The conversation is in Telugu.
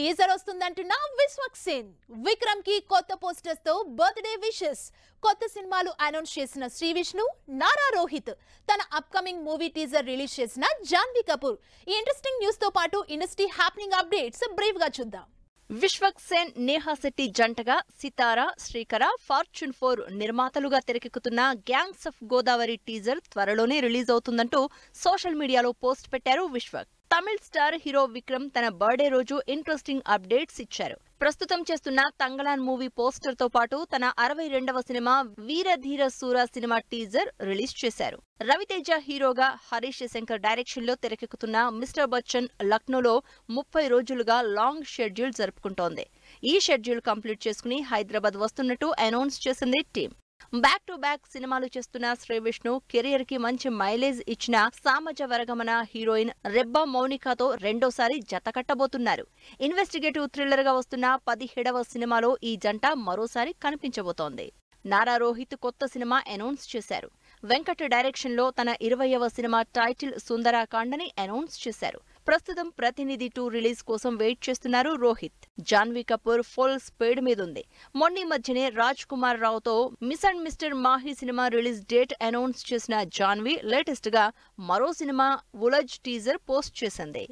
టీజర్ వస్తుందంటున్న విశ్వక్సేన్ విక్రమ్ కి కొత్త పోస్టర్స్ తో బర్త్డే విషెస్ కొత్త సినిమాలు అనౌన్స్ చేసిన శ్రీ విష్ణు నారా రోహిత్ తన అప్కమింగ్ మూవీ టీజర్ రిలీజ్ చేసిన జాన్వీ కపూర్ ఈ ఇంట్రెస్టింగ్ న్యూస్ తో పాటు ఇండస్ట్రీ హ్యాపెనింగ్ అప్డేట్స్ బ్రీఫ్ గా చూద్దాం. విశ్వక్సేన్ నేహా శెట్టి జంటగా సితారా శ్రీకర ఫార్చ్యూన్ 4 నిర్మాతలుగా తెరకెక్కుతున్న గ్యాంగ్స్ ఆఫ్ గోదావరి టీజర్ త్వరలోనే రిలీజ్ అవుతుందంటూ సోషల్ మీడియాలో పోస్ట్ పెట్టారు విశ్వక్. తమిళ్ స్టార్ హీరో విక్రమ్ తన బర్త్డే రోజు ఇంట్రెస్టింగ్ అప్డేట్స్ ఇచ్చారు. ప్రస్తుతం చేస్తున్న తంగలాన్ మూవీ పోస్టర్ తో పాటు తన 62వ సినిమా వీరధీర సూర సినిమా టీజర్ రిలీజ్ చేశారు. రవితేజ హీరోగా హరీష్ శంకర్ డైరెక్షన్ లో తెరకెక్కుతున్న మిస్టర్ బచ్చన్ లక్నోలో 30 రోజులుగా లాంగ్ షెడ్యూల్ జరుపుకుంటోంది. ఈ షెడ్యూల్ కంప్లీట్ చేసుకుని హైదరాబాద్ వస్తున్నట్టు అనౌన్స్ చేసింది టీం. బ్యాక్ టు బ్యాక్ సినిమాలు చేస్తున్న శ్రీ విష్ణు కెరియర్ కి మంచి మైలేజ్ ఇచ్చిన సామజ వరగమన హీరోయిన్ రెబ్బా మౌనికాతో రెండోసారి జత కట్టబోతున్నారు. ఇన్వెస్టిగేటివ్ థ్రిల్లర్ గా వస్తున్న 17వ సినిమాలో ఈ జంట మరోసారి కనిపించబోతోంది. నారా రోహిత్ కొత్త సినిమా అనౌన్స్ చేశారు. వెంకట్ డైరెక్షన్ లో తన 20వ సినిమా టైటిల్ సుందరాకాండని అనౌన్స్ చేశారు. ప్రస్తుతం ప్రతినిధి 2 రిలీజ్ కోసం వెయిట్ చేస్తున్నారు రోహిత్. జాన్వీ కపూర్ ఫుల్ స్పీడ్ మీదుంది. మొన్న మధ్యనే రాజ్ కుమార్ రావుతో miss and mister Mahi cinema release date announce చేసిన జాన్వీ లేటెస్ట్ గా మరో సినిమా ఉలజ్ టీజర్ పోస్ట్ చేసింది.